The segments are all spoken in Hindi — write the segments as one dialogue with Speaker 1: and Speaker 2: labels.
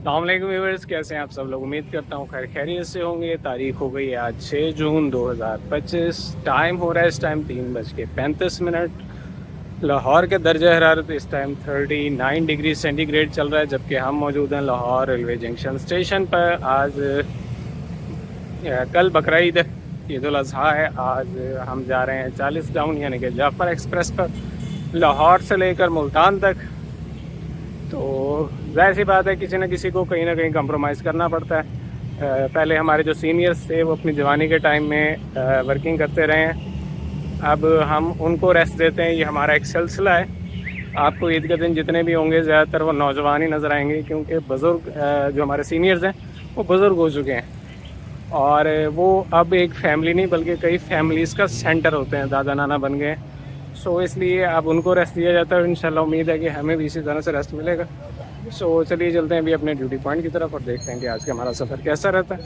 Speaker 1: अस्सलामुअलैकुम व्यूअर्स, कैसे हैं आप सब लोग। उम्मीद करता हूँ खैर खैरियत से होंगे। तारीख हो गई है आज 6 जून 2025। टाइम हो रहा है इस टाइम 3:35। लाहौर के दर्जा हरारत इस टाइम 39 डिग्री सेंटीग्रेड चल रहा है, जबकि हम मौजूद हैं लाहौर रेलवे जंक्शन स्टेशन पर। आज कल बकरीद ईद उल अज़हा है। आज हम जा रहे हैं 40 टाउन यानी कि जाफ़र एक्सप्रेस पर, लाहौर से लेकर मुल्तान तक। तो जाहिर सी बात है किसी न किसी को कहीं ना कहीं कंप्रोमाइज़ करना पड़ता है। पहले हमारे जो सीनियर्स थे वो अपनी जवानी के टाइम में वर्किंग करते रहे हैं, अब हम उनको रेस्ट देते हैं। ये हमारा एक सिलसिला है। आपको ईद के दिन जितने भी होंगे ज़्यादातर वो नौजवान ही नज़र आएंगे, क्योंकि बुज़ुर्ग जो हमारे सीनियर्स हैं वो बुज़ुर्ग हो चुके हैं, और वो अब एक फैमिली नहीं बल्कि कई फैमिलीज़ का सेंटर होते हैं, दादा नाना बन गए हैं। सो इसलिए अब उनको रेस्ट दिया जाता है। इंशाल्लाह उम्मीद है कि हमें भी इसी तरह से रेस्ट मिलेगा। सो चलिए चलते हैं अभी अपने ड्यूटी पॉइंट की तरफ और देखते हैं कि आज का हमारा सफ़र कैसा रहता है।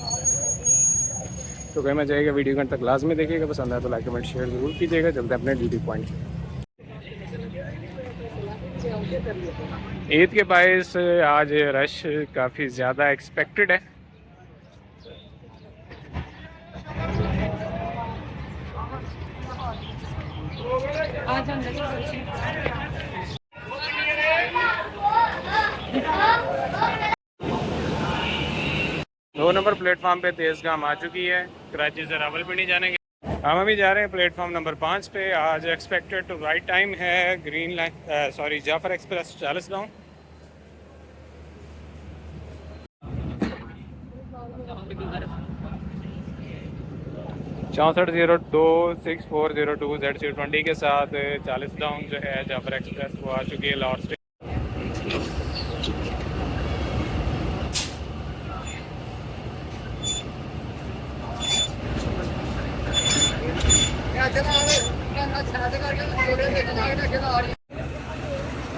Speaker 1: तो कहना चाहिएगा वीडियो घंटे तक लाजमी देखिएगा, पसंद आए तो लाइक कमेंट शेयर ज़रूर कीजिएगा। चलते हैं अपने ड्यूटी पॉइंट। ईद के बायस आज रश काफ़ी ज़्यादा एक्सपेक्टेड है। आज हम 2 नंबर प्लेटफॉर्म पे तेज़ गाम आ चुकी है। कराची से रावलपिंडी जाने के हम अभी जा रहे हैं प्लेटफॉर्म नंबर 5 पे। आज एक्सपेक्टेड टू राइट टाइम है green line sorry Jaffar express 40 गाँव। 6402-6402 ZC20 के साथ 40 डाउन जो है जाफर एक्सप्रेस वो आ चुकी है लाहौर स्टेशन।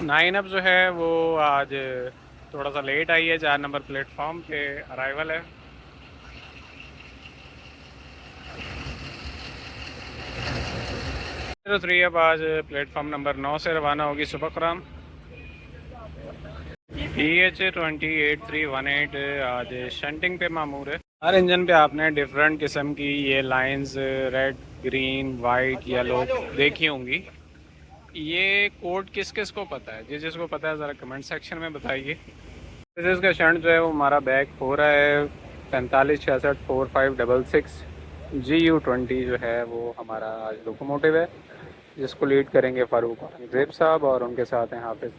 Speaker 1: नाइन अब जो है वो आज थोड़ा सा लेट आई है। 4 नंबर प्लेटफॉर्म पे अराइवल है। 03 अब आज प्लेटफॉर्म नंबर 9 से रवाना होगी सुबह। PH28-318 आज शंटिंग पे मामूर है। हर इंजन पे आपने डिफरेंट किस्म की ये lines red, green, white, yellow देखी होंगी। ये कोड किस किस को पता है? जिसको पता है ज़रा कमेंट सेक्शन में बताइए। इसका शंट जो है वो हमारा बैक हो रहा है 4566-4566। GU20 जो है वो हमारा आज लोकोमोटिव है, जिसको लीड करेंगे फ़ारूक औरंगज़ेब साहब, और उनके साथ हैं हाफिज़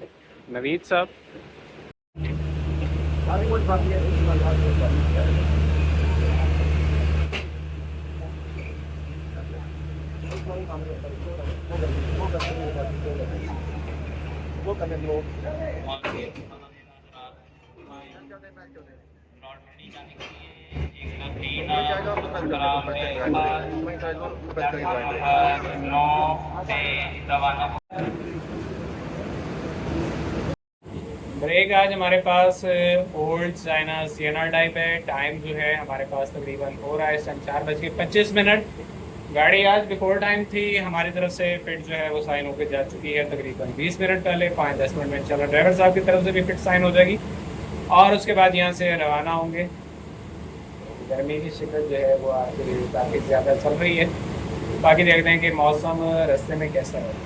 Speaker 1: नवीद साहब। ब्रेक आज हमारे पास ओल्ड चाइना CNR टाइप है। टाइम जो है हमारे पास तकरीबन हो रहा है इस टाइम 4:25। गाड़ी आज बिफोर टाइम थी, हमारी तरफ से फिट जो है वो साइन होकर जा चुकी है तकरीबन 20 मिनट पहले। 5-10 मिनट में चलो ड्राइवर साहब की तरफ से भी फिट साइन हो जाएगी और उसके बाद यहाँ से रवाना होंगे। गर्मी की शिकत जो है वो आज काफ़ी ज़्यादा चल रही है। बाकी देखते हैं कि मौसम रास्ते में कैसा है।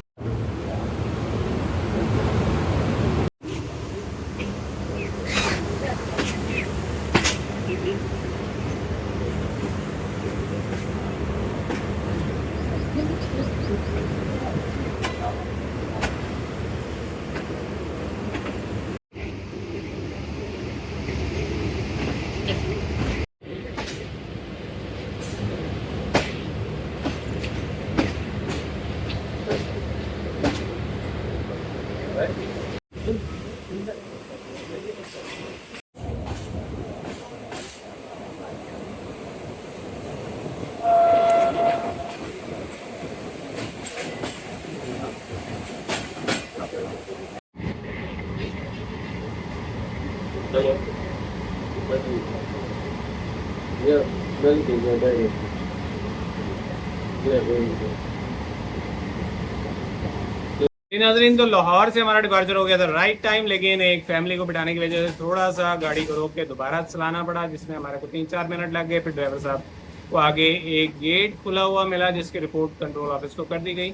Speaker 1: नाज़रीन, तो लाहौर से हमारा डिपार्चर हो गया था राइट टाइम, लेकिन एक फैमिली को बिठाने की वजह से थोड़ा सा गाड़ी को रोक के दोबारा चलाना पड़ा, जिसमें हमारे को 3-4 मिनट लग गए। फिर ड्राइवर साहब को आगे एक गेट खुला हुआ मिला, जिसकी रिपोर्ट कंट्रोल ऑफिस को कर दी गई।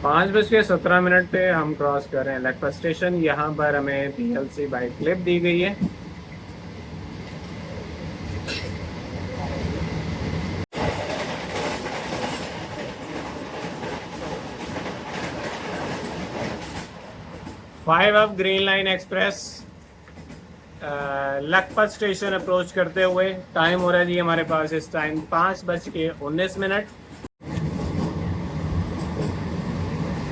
Speaker 1: 5:17 पे हम क्रॉस कर रहे हैं लखपत स्टेशन। यहाँ पर हमें PLC बाइक क्लिप दी गई है। फाइव अब green line express Lakhpat station approach करते हुए। टाइम हो रहा है जी हमारे पास इस टाइम 5:19।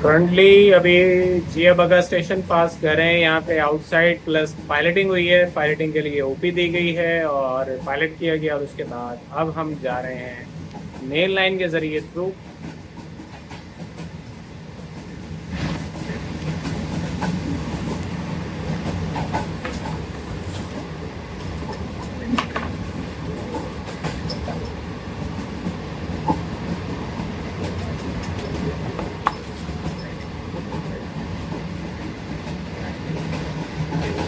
Speaker 1: करंटली अभी जिया बगा स्टेशन पास कर रहे हैं। यहाँ पे आउटसाइड प्लस पायलटिंग हुई है, पायलटिंग के लिए OP दी गई है और पायलट किया गया, और उसके बाद अब हम जा रहे हैं मेन लाइन के ज़रिए थ्रू।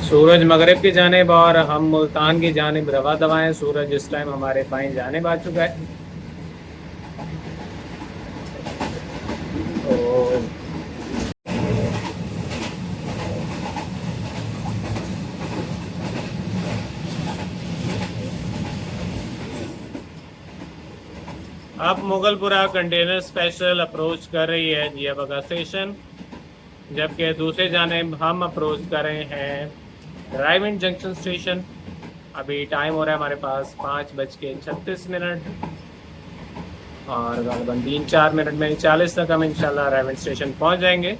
Speaker 1: सूरज मगरिब की जानिब और हम मुल्तान की जानिब रवा दवा हैं। सूरज इस टाइम हमारे बाएं जानिब आ चुका है। तो अब मुगलपुरा कंटेनर स्पेशल अप्रोच कर रही है जिया बगा स्टेशन, जबकि दूसरे जानिब हम अप्रोच कर रहे हैं ड्राइविंग जंक्शन स्टेशन। अभी टाइम हो रहा है हमारे पास 5:36 और गालबन 3-4 मिनट में 40 तक हम इंशाल्लाह ड्राइविंग स्टेशन पहुंच जाएंगे।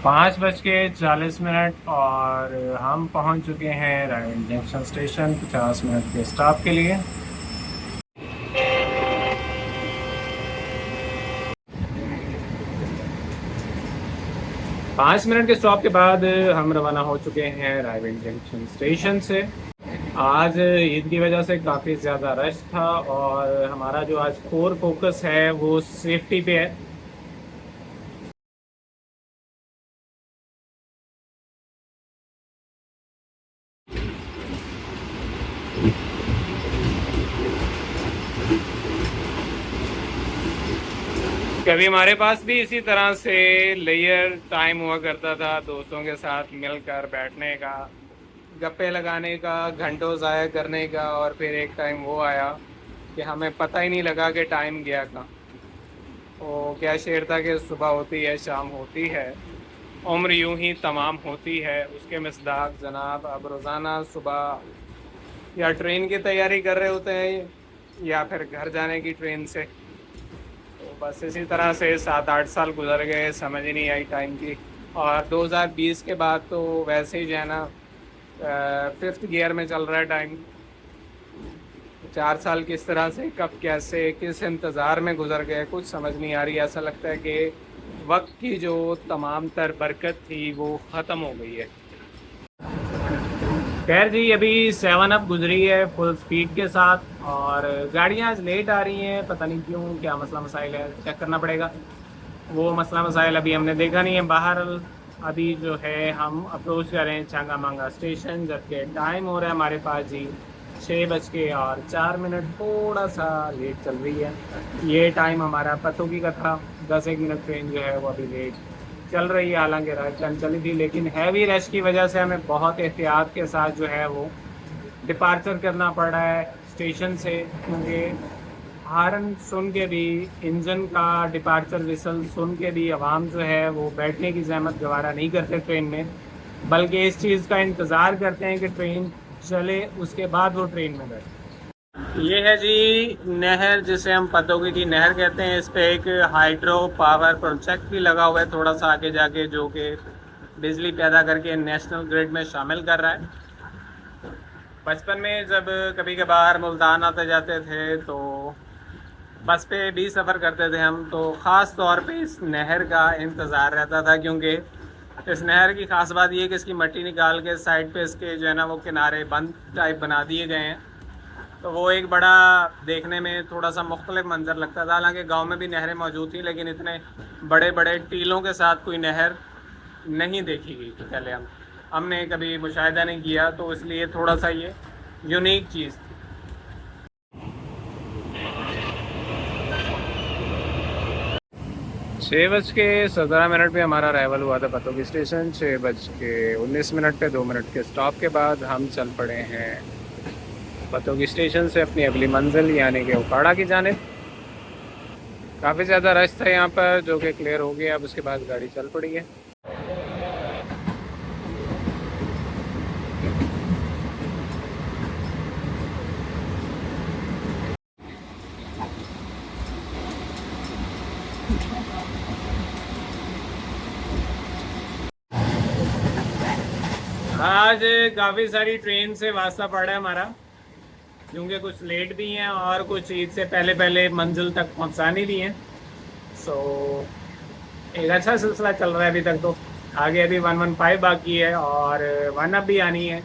Speaker 1: 5:40 और हम पहुंच चुके हैं ड्राइविंग जंक्शन स्टेशन 50 मिनट के स्टॉप के लिए। 5 मिनट के स्टॉप के बाद हम रवाना हो चुके हैं ड्राइविंग जंक्शन स्टेशन से। आज ईद की वजह से काफ़ी ज़्यादा रश था और हमारा जो आज कोर फोकस है वो सेफ्टी पे है। कभी हमारे पास भी इसी तरह से लेयर टाइम हुआ करता था, दोस्तों के साथ मिलकर बैठने का, गप्पे लगाने का, घंटों ज़ाया करने का, और फिर एक टाइम वो आया कि हमें पता ही नहीं लगा कि टाइम गया कहाँ। वो क्या शेर था कि सुबह होती है शाम होती है, उम्र यूं ही तमाम होती है। उसके मिसदाक जनाब अब रोज़ाना सुबह या ट्रेन की तैयारी कर रहे होते हैं या फिर घर जाने की ट्रेन से। बस इसी तरह से 7-8 साल गुजर गए, समझ ही नहीं आई टाइम की। और 2020 के बाद तो वैसे ही जो है ना 5th गियर में चल रहा है टाइम। 4 साल किस तरह से कब कैसे किस इंतज़ार में गुजर गए कुछ समझ नहीं आ रही। ऐसा लगता है कि वक्त की जो तमाम तर बरकत थी वो ख़त्म हो गई है। खैर जी, अभी 7 अप गुजरी है फुल स्पीड के साथ और गाड़ियाँ आज लेट आ रही हैं, पता नहीं क्यों, क्या मसला मसाइल है, चेक करना पड़ेगा। वो मसला मसाइल अभी हमने देखा नहीं है। बाहर अभी जो है हम अप्रोच कर रहे हैं चांगा मांगा स्टेशन, जबकि टाइम हो रहा है हमारे पास जी 6:04। थोड़ा सा लेट चल रही है। ये टाइम हमारा पतोगी का था। 10-1 मिनट ट्रेन जो है वो अभी लेट चल रही है, हालांकि रात टाइम चली थी, लेकिन हैवी रश की वजह से हमें बहुत एहतियात के साथ जो है वो डिपार्चर करना पड़ रहा है स्टेशन से, क्योंकि हारन सुन के भी, इंजन का डिपार्चर विसल सुन के भी आवाम जो है वो बैठने की जहमत गवारा नहीं करते ट्रेन में, बल्कि इस चीज़ का इंतज़ार करते हैं कि ट्रेन चले उसके बाद वो ट्रेन में बैठे। ये है जी नहर, जिसे हम पतोगी की नहर कहते हैं। इस पे एक हाइड्रो पावर प्रोजेक्ट भी लगा हुआ है थोड़ा सा आगे जाके, जो कि बिजली पैदा करके नेशनल ग्रिड में शामिल कर रहा है। बचपन में जब कभी कभार मुल्तान आते जाते थे तो बस पे भी सफ़र करते थे हम, तो ख़ास तौर पे इस नहर का इंतज़ार रहता था, क्योंकि इस नहर की ख़ास बात ये है कि इसकी मट्टी निकाल के साइड पे इसके जो है ना वो किनारे बंद टाइप बना दिए गए हैं, तो वो एक बड़ा देखने में थोड़ा सा मुख्तलिफ मंजर लगता था। हालांकि गांव में भी नहरें मौजूद थी, लेकिन इतने बड़े बड़े टीलों के साथ कोई नहर नहीं देखी गई थी पहले। हमने कभी मुशाहिदा नहीं किया, तो इसलिए थोड़ा सा ये यूनिक चीज़ थी। 6:17 पे हमारा अराइवल हुआ था पतोगी स्टेशन। 6:19 पे 2 मिनट के स्टॉप के बाद हम चल पड़े हैं पतोगी स्टेशन से अपनी अगली मंजिल यानी कि उकाड़ा की जानिब। काफ़ी ज़्यादा रश था यहाँ पर, जो कि क्लियर हो गया। अब उसके बाद गाड़ी चल पड़ी है। आज काफ़ी सारी ट्रेन से वास्ता पड़ा है हमारा, क्योंकि कुछ लेट भी हैं और कुछ ईद से पहले पहले मंजिल तक पहुंचानी भी हैं। सो एक अच्छा सिलसिला चल रहा है अभी तक। तो आगे अभी 115 बाकी है और 1 अप भी आनी है।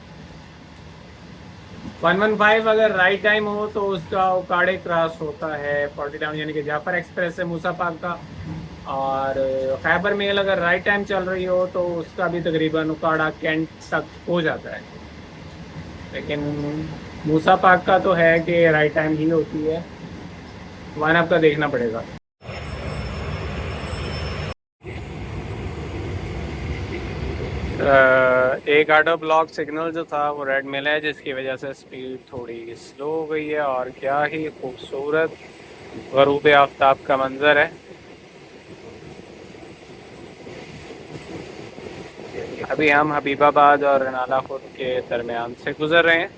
Speaker 1: 115 अगर राइट टाइम हो तो उसका उकाड़े क्रॉस होता है 40 यानी कि जाफर एक्सप्रेस से मूसा पाक का। और खैबर मेल अगर राइट टाइम चल रही हो तो उसका भी तकरीबन उकाड़ा कैंट तक हो जाता है। लेकिन मूसा पाक का तो है कि राइट टाइम ही होती है। 1 अप का देखना पड़ेगा। एक ऑटो ब्लॉक सिग्नल जो था वो रेड मिला है, जिसकी वजह से स्पीड थोड़ी स्लो हो गई है। और क्या ही खूबसूरत गरूब आफ्ताब का मंजर है। अभी हम हबीबाबाद और नाला खुर्द के दरमियान से गुजर रहे हैं।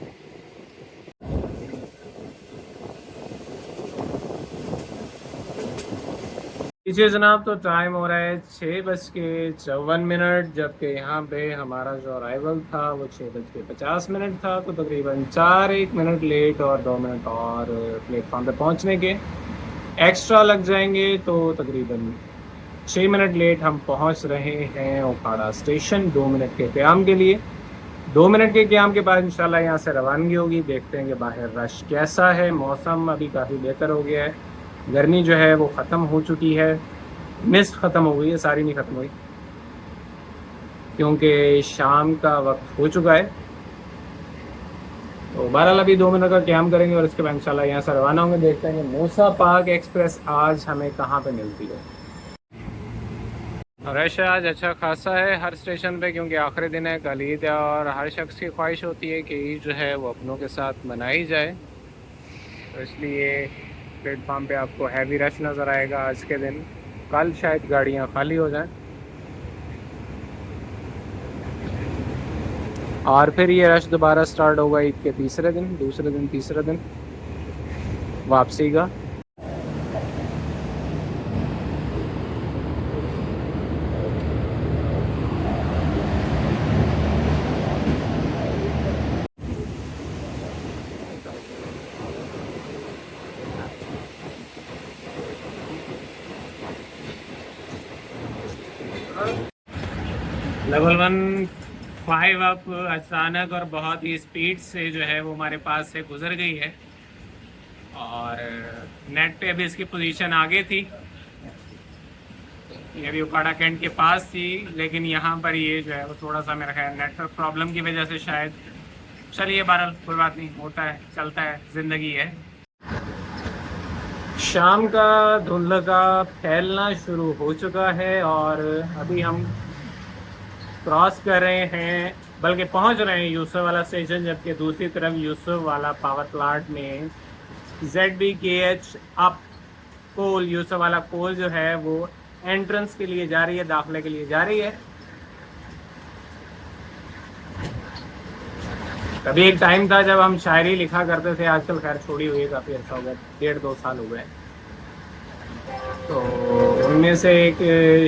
Speaker 1: पीछे जनाब तो टाइम हो रहा है 6:54, जबकि यहाँ पे हमारा जो अराइवल था वो 6:50 था। तो तकरीबन 1 मिनट लेट और 2 मिनट और प्लेटफॉर्म पे पहुँचने के एक्स्ट्रा लग जाएंगे। तो तकरीबन 6 मिनट लेट हम पहुँच रहे हैं उकाड़ा स्टेशन 2 मिनट के क़याम के लिए। 2 मिनट के क़याम के बाद इंशाल्लाह यहाँ से रवानगी होगी। देखते हैं कि बाहर रश कैसा है। मौसम अभी काफ़ी बेहतर हो गया है। गर्मी जो है वो ख़त्म हो चुकी है, निस्फ ख़त्म हो गई है, सारी नहीं ख़त्म हुई, क्योंकि शाम का वक्त हो चुका है। तो बहरहाल अभी 2 मिनट का क़याम करेंगे और इसके बाद इंशाल्लाह यहाँ से रवाना होंगे। देखते हैं कि मूसा पाक एक्सप्रेस आज हमें कहाँ पे मिलती है। रश आज अच्छा खासा है हर स्टेशन पे, क्योंकि आखिरी दिन है, कल ईद है और हर शख्स की ख्वाहिश होती है कि ईद जो है वो अपनों के साथ मनाई जाए। तो इसलिए प्लेटफार्म पे आपको हैवी रश नज़र आएगा आज के दिन। कल शायद गाड़ियाँ खाली हो जाएं और फिर ये रश दोबारा स्टार्ट होगा ईद के दूसरे दिन वापसी का। लेवल 1 अप अचानक और बहुत ही स्पीड से जो है वो हमारे पास से गुजर गई है। और नेट पे अभी इसकी पोजीशन आगे थी, ये अभी उकाड़ा कैंट के पास थी, लेकिन यहाँ पर ये जो है वो थोड़ा सा मेरा ख्याल नेटवर्क प्रॉब्लम की वजह से शायद। चलिए बहरहाल कोई बात नहीं, होता है, चलता है, ज़िंदगी है। शाम का धुंध का फैलना शुरू हो चुका है और अभी हम क्रॉस कर रहे हैं, बल्कि पहुंच रहे हैं यूसुफ वाला स्टेशन, जबकि दूसरी तरफ यूसुफ वाला पावर प्लांट में ZBKH अप कोल, यूसुफ वाला कोल जो है वो एंट्रेंस के लिए जा रही है, दाखिले के लिए जा रही है। कभी एक टाइम था जब हम शायरी लिखा करते थे, आजकल खैर छोड़ी हुई है, काफ़ी अर्सा हो गया, 1.5-2 साल हो गए। तो उनमें से एक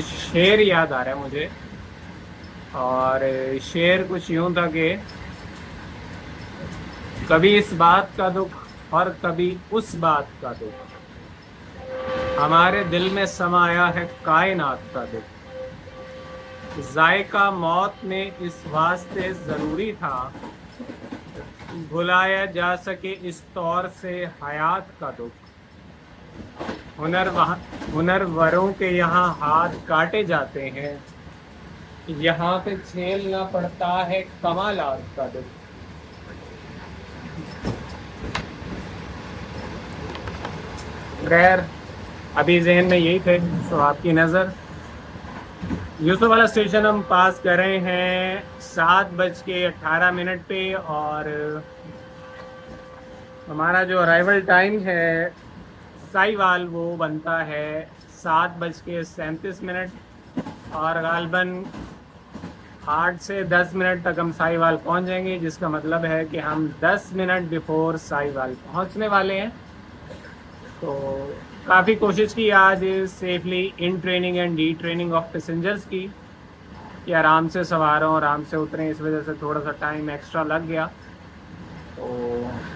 Speaker 1: शेर याद आ रहा है मुझे, और शेर कुछ यूं था कि कभी इस बात का दुख और कभी उस बात का दुख, हमारे दिल में समाया है कायनात का दुख। जायका मौत में इस वास्ते ज़रूरी था, भुलाया जा सके इस तौर से हयात का दुख, हुनरवरों के यहाँ हाथ काटे जाते हैं, यहाँ पे झेलना पड़ता है कमालात का दुख। खैर अभी जहन में यही थे, तो आपकी नज़र यूसुफ वाला स्टेशन हम पास कर रहे हैं 7:18 पे, और हमारा जो अराइवल टाइम है साहिवाल वो बनता है 7:37, और गालबन 8 से 10 मिनट तक हम साहिवाल पहुंच जाएंगे, जिसका मतलब है कि हम 10 मिनट बिफोर साहिवाल पहुंचने वाले हैं। तो काफ़ी कोशिश की आज safely in training and D training of passengers की, कि आराम से सवारों आराम से उतरें, इस वजह से थोड़ा सा टाइम एक्स्ट्रा लग गया। तो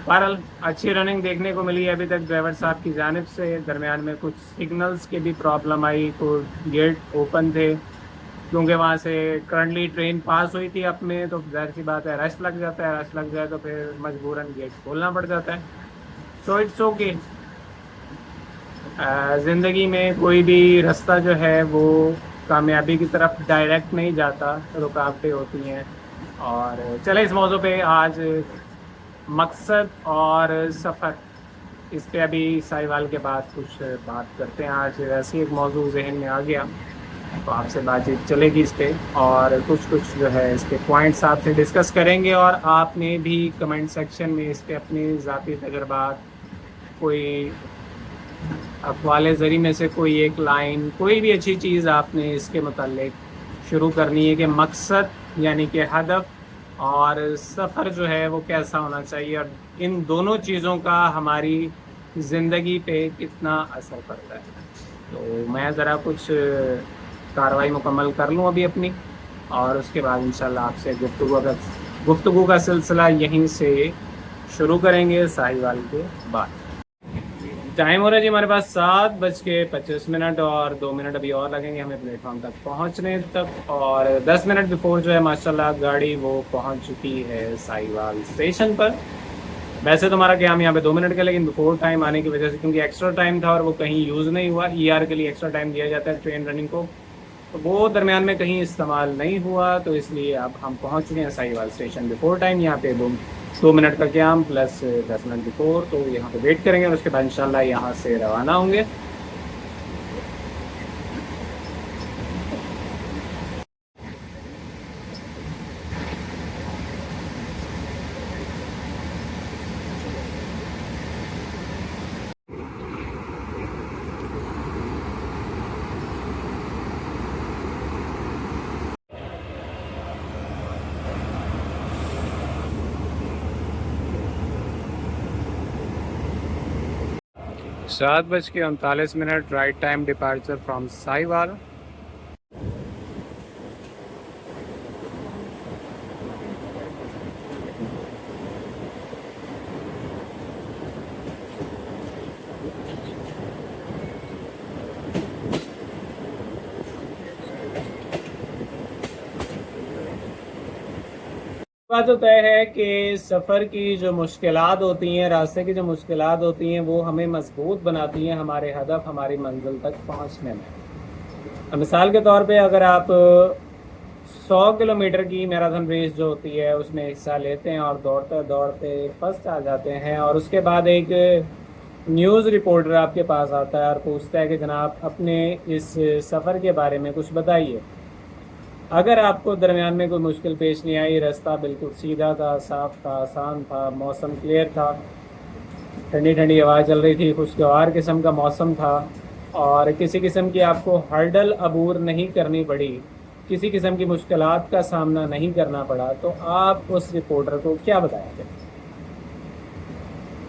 Speaker 1: बहरहाल अच्छी रनिंग देखने को मिली है अभी तक ड्राइवर साहब की जानिब से। दरमियान में कुछ सिग्नल्स की भी प्रॉब्लम आई, कुछ गेट ओपन थे, क्योंकि वहाँ से करंटली ट्रेन पास हुई थी अप में, तो जाहिर सी बात है रश लग जाता है, रश लग जाए तो फिर मजबूरन गेट खोलना पड़ जाता है। So it's okay. ज़िंदगी में कोई भी रास्ता जो है वो कामयाबी की तरफ डायरेक्ट नहीं जाता, रुकावटें होती हैं। और चले इस मौजू पे आज मकसद और सफ़र, इस पे अभी साहिवाल के बाद कुछ बात करते हैं। आज ऐसी एक मौजू जहन में आ गया, तो आपसे बातचीत चलेगी इस पे, और कुछ जो है इस पे पॉइंट्स आपसे डिस्कस करेंगे, और आपने भी कमेंट सेक्शन में इस पे अपने ज़ाती तजुर्बात, कोई अक़वाल ज़री में से कोई एक लाइन, कोई भी अच्छी चीज़ आपने इसके मुताल्लिक शुरू करनी है कि मकसद यानी कि हदफ और सफ़र जो है वो कैसा होना चाहिए, और इन दोनों चीज़ों का हमारी ज़िंदगी पे कितना असर पड़ता है। तो मैं ज़रा कुछ कार्रवाई मुकम्मल कर लूँ अभी अपनी, और उसके बाद इंशाल्लाह आपसे गुफ्तगू का सिलसिला यहीं से शुरू करेंगे साहिवाल के बाद। टाइम हो रहा है जी हमारे पास 7:25, और 2 मिनट अभी और लगेंगे हमें प्लेटफॉर्म तक पहुंचने तक, और 10 मिनट बिफोर जो है माशाल्लाह गाड़ी वो पहुंच चुकी है साहिवाल स्टेशन पर। वैसे तो हमारा क्या हम यहाँ पे 2 मिनट का, लेकिन बिफोर टाइम आने की वजह से, क्योंकि एक्स्ट्रा टाइम था और वो कहीं यूज़ नहीं हुआ, ER के लिए एक्स्ट्रा टाइम दिया जाता है ट्रेन रनिंग को, तो वो दरमियान में कहीं इस्तेमाल नहीं हुआ, तो इसलिए अब हम पहुँच चुके हैं साहिवाल स्टेशन बिफोर टाइम। यहाँ पे 2 मिनट का क्याम प्लस 10 मिनट बिफोर, तो यहाँ पे वेट करेंगे और उसके बाद इंशाल्लाह यहाँ से रवाना होंगे। सात बज के 39, right time departure from Sahiwal. बात तो तय है कि सफ़र की जो मुश्किलात होती हैं, रास्ते की जो मुश्किलात होती हैं, वो हमें मजबूत बनाती हैं हमारे हदफ, हमारी मंजिल तक पहुंचने में। मिसाल के तौर पे अगर आप 100 किलोमीटर की मैराथन रेस जो होती है उसमें हिस्सा लेते हैं और दौड़ते दौड़ते फर्स्ट आ जाते हैं, और उसके बाद एक न्यूज़ रिपोर्टर आपके पास आता है और पूछता है कि जनाब अपने इस सफ़र के बारे में कुछ बताइए। अगर आपको दरमियान में कोई मुश्किल पेश नहीं आई, रास्ता बिल्कुल सीधा था, साफ़ था, आसान था, मौसम क्लियर था, ठंडी ठंडी हवा चल रही थी, खुशगवार किस्म का मौसम था, और किसी किस्म की आपको हर्डल अबूर नहीं करनी पड़ी, किसी किस्म की मुश्किलात का सामना नहीं करना पड़ा, तो आप उस रिपोर्टर को क्या बताएंगे?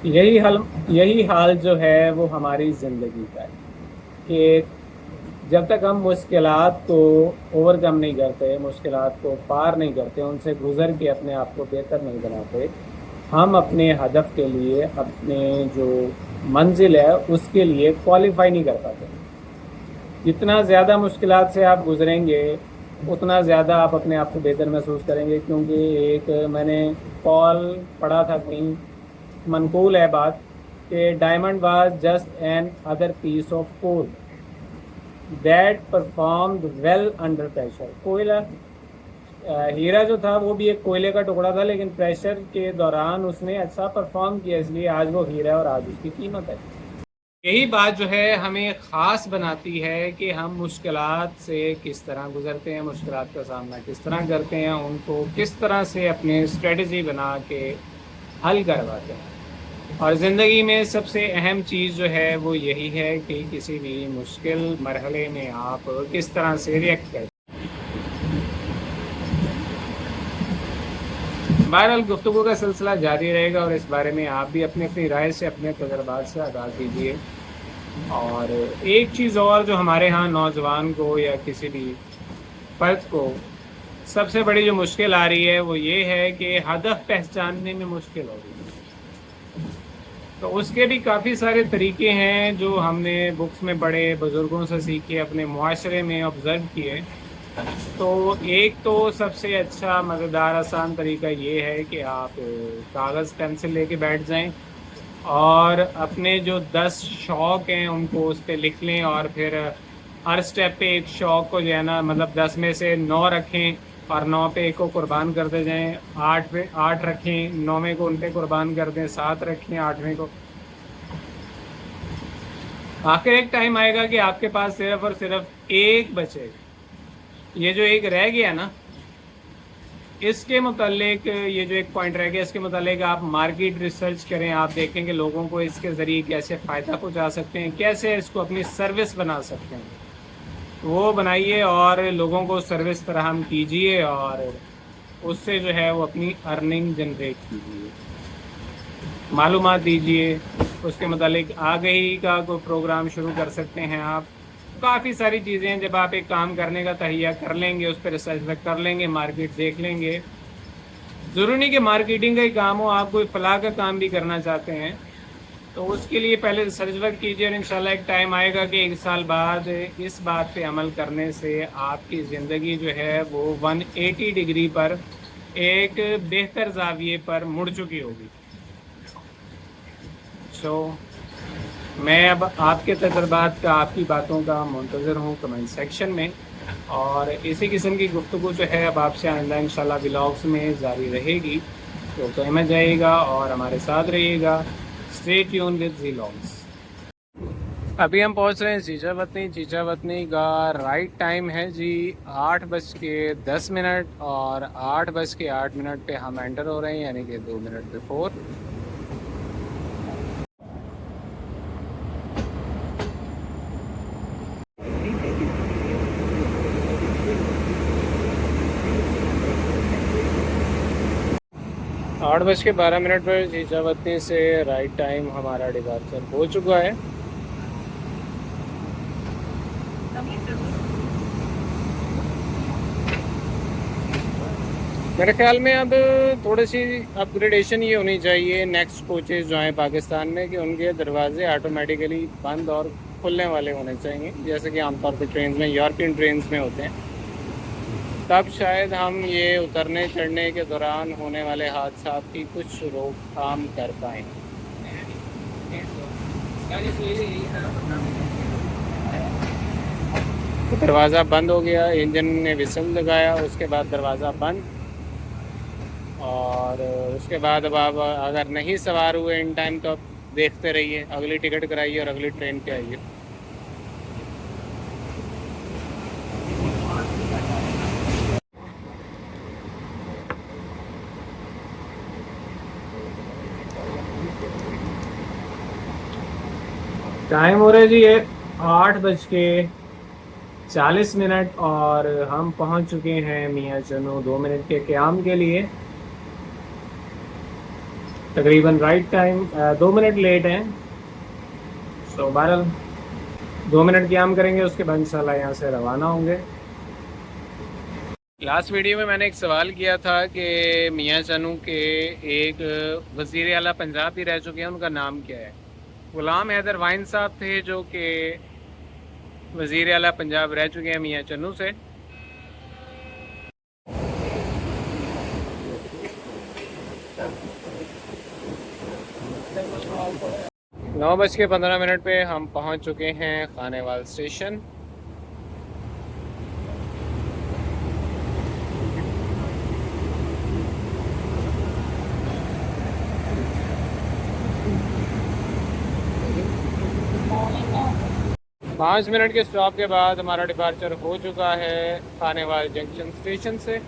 Speaker 1: यही हाल जो है वो हमारी ज़िंदगी का है कि जब तक हम मुश्किलात को ओवरकम नहीं करते, मुश्किलात को पार नहीं करते, उनसे गुज़र के अपने आप को बेहतर नहीं बनाते, हम अपने हदफ के लिए, अपने जो मंजिल है उसके लिए क्वालिफाई नहीं कर पाते। जितना ज़्यादा मुश्किलात से आप गुज़रेंगे उतना ज़्यादा आप अपने आप को बेहतर महसूस करेंगे। क्योंकि एक मैंने कॉल पढ़ा था कहीं, मनकूल है बात, कि diamond was just another piece of coal that performed well under pressure. कोयला, हीरा जो था वो भी एक कोयले का टुकड़ा था, लेकिन प्रेशर के दौरान उसने अच्छा परफॉर्म किया, इसलिए आज वो हीरा है और आज उसकी कीमत है। यही बात जो है हमें ख़ास बनाती है कि हम मुश्किलात से किस तरह गुज़रते हैं, मुश्किलात का सामना किस तरह करते हैं, उनको किस तरह से अपने स्ट्रेटजी बना के हल करवाते हैं। और ज़िंदगी में सबसे अहम चीज़ जो है वो यही है कि किसी भी मुश्किल मरहले में आप किस तरह से रिएक्ट करें। बहरहाल गुफ्तगू का सिलसिला जारी रहेगा और इस बारे में आप भी अपनी अपनी राय से, अपने तजर्बात से आगाह कीजिए। और एक चीज़ और जो हमारे यहाँ नौजवान को या किसी भी फ़र्द को सबसे बड़ी जो मुश्किल आ रही है वो ये है कि हदफ पहचानने में मुश्किल हो रही है। तो उसके भी काफ़ी सारे तरीके हैं जो हमने बुक्स में पढ़े, बुज़ुर्गों से सीखे, अपने मुआशरे में ऑब्ज़र्व किए। तो एक तो सबसे अच्छा मज़ेदार आसान तरीका ये है कि आप कागज़ पेंसिल लेके बैठ जाएं और अपने जो 10 शौक़ हैं उनको उस पे लिख लें, और फिर हर स्टेप पे एक शौक़ को जो है ना, मतलब 10 में से 9 रखें और 9 पे एक को कुर्बान करते जाएं, 8 पे 8 रखें, 9वें को उन पे कुर्बान कर दें, 7 रखें, 8वें को। आखिर एक टाइम आएगा कि आपके पास सिर्फ और सिर्फ एक बचेगा। ये जो एक रह गया ना, इसके मुतालिक, ये जो एक पॉइंट रह गया, इसके मुतालिक आप मार्केट रिसर्च करें। आप देखें कि लोगों को इसके ज़रिए कैसे फ़ायदा पहुंचा सकते हैं, कैसे इसको अपनी सर्विस बना सकते हैं। वो बनाइए और लोगों को सर्विस फराहम कीजिए और उससे जो है वो अपनी अर्निंग जनरेट कीजिए, मालूमात दीजिए। उसके मुतालिक आगही का कोई प्रोग्राम शुरू कर सकते हैं आप। काफ़ी सारी चीज़ें हैं, जब आप एक काम करने का तहिया कर लेंगे, उस पर रिसर्च कर लेंगे, मार्केट देख लेंगे। ज़रूरी नहीं कि मार्केटिंग का ही काम हो, आप कोई फलाह का काम भी करना चाहते हैं तो उसके लिए पहले रिसर्च वर्क कीजिए और इंशाल्लाह एक टाइम आएगा कि 1 साल बाद इस बात पे अमल करने से आपकी ज़िंदगी जो है वो 180 डिग्री पर एक बेहतर ज़ाविये पर मुड़ चुकी होगी। सो मैं अब आपके तजर्बात का, आपकी बातों का मुंतज़र हूँ कमेंट सेक्शन में। और इसी किस्म की गुफ्तगू जो है अब आपसे आइंदा इंशाल्लाह व्लॉग्स में जारी रहेगी। तो कहना जाइएगा और हमारे साथ रहिएगा। Stay tune with vlogs. अभी हम पहुँच रहे हैं चीचावतनी। चीचावतनी का राइट टाइम है जी 8:10 और 8:08 पे हम एंटर हो रहे हैं, यानी कि 2 मिनट बिफोर। 8:12 पर चीचावतनी से राइट टाइम हमारा डिपार्चर हो चुका है। मेरे ख्याल में अब थोड़ी सी अपग्रेडेशन ये होनी चाहिए नेक्स्ट कोचेज़ जो हैं पाकिस्तान में, कि उनके दरवाजे ऑटोमेटिकली बंद और खुलने वाले होने चाहिए, जैसे कि आमतौर पर ट्रेन में, यूरोपियन ट्रेन में होते हैं। तब शायद हम ये उतरने चढ़ने के दौरान होने वाले हादसात की कुछ रोकथाम कर पाएँ। दरवाज़ा बंद हो गया, इंजन ने विसल लगाया, उसके बाद दरवाज़ा बंद। और उसके बाद अब आप अगर नहीं सवार हुए इन टाइम तो आप देखते रहिए, अगली टिकट कराइए और अगली ट्रेन पे आइए। टाइम हो रहा है जी 8:40 और हम पहुंच चुके हैं मियाँ चनो 2 मिनट के क़याम के लिए। तकरीबन राइट टाइम 2 मिनट लेट हैं। तो बहरहाल 2 मिनट क़याम करेंगे, उसके बाद इंशाल्लाह यहाँ से रवाना होंगे। लास्ट वीडियो में मैंने एक सवाल किया था कि मियाँ चनू के एक वज़ीर आला पंजाब भी रह चुके हैं, उनका नाम क्या है। गुलाम हैदर वाइन साहब थे जो कि वज़ीर आला पंजाब रह चुके हैं मियाँ चन्नू से। 9:15 पे हम पहुंच चुके हैं खानेवाल स्टेशन। पाँच मिनट के स्टॉप के बाद हमारा डिपार्चर हो चुका है खानेवाल जंक्शन स्टेशन से।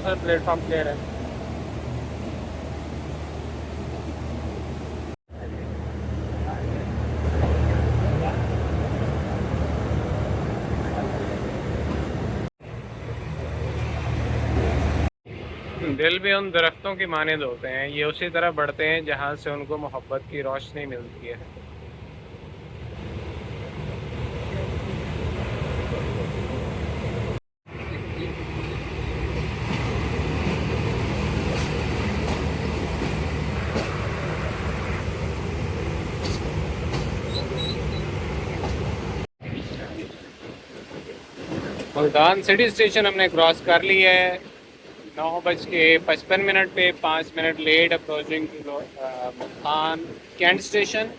Speaker 1: सर प्लेटफॉर्म क्लियर है। दिल भी उन दरख्तों की मानिंद होते हैं, ये उसी तरह बढ़ते हैं जहाँ से उनको मोहब्बत की रोशनी मिलती है। मुल्तान सिटी स्टेशन हमने क्रॉस कर लिया है। 9:55 पे 5 minute late approaching Multan cantt station.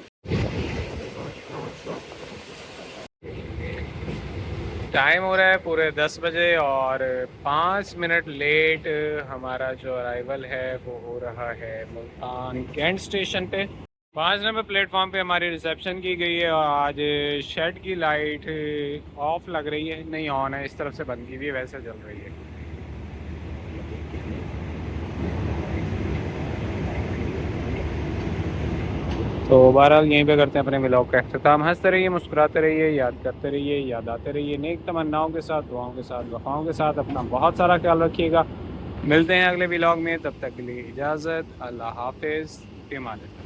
Speaker 1: Time हो रहा है पूरे 10 बजे और 5 मिनट लेट हमारा जो अराइवल है वो हो रहा है मुल्तान कैंट स्टेशन पे। 5 नंबर प्लेटफॉर्म पे हमारी रिसेप्शन की गई है और आज शेड की लाइट ऑफ लग रही है, नहीं ऑन है, इस तरफ से बंद की हुई है, वैसे जल रही है। तो बहरहाल यहीं पे करते हैं अपने व्लॉग का अख्ताम। हंसते रहिए, मुस्कुराते रहिए, याद करते रहिए, याद आते रहिए, नेक तमन्नाओं के साथ, दुआओं के साथ, वफ़ाओं के साथ। अपना बहुत सारा ख्याल रखिएगा। मिलते हैं अगले व्लॉग में, तब तक के लिए इजाज़त। अल्लाह हाफिज़। फ़ी अमान अल्लाह।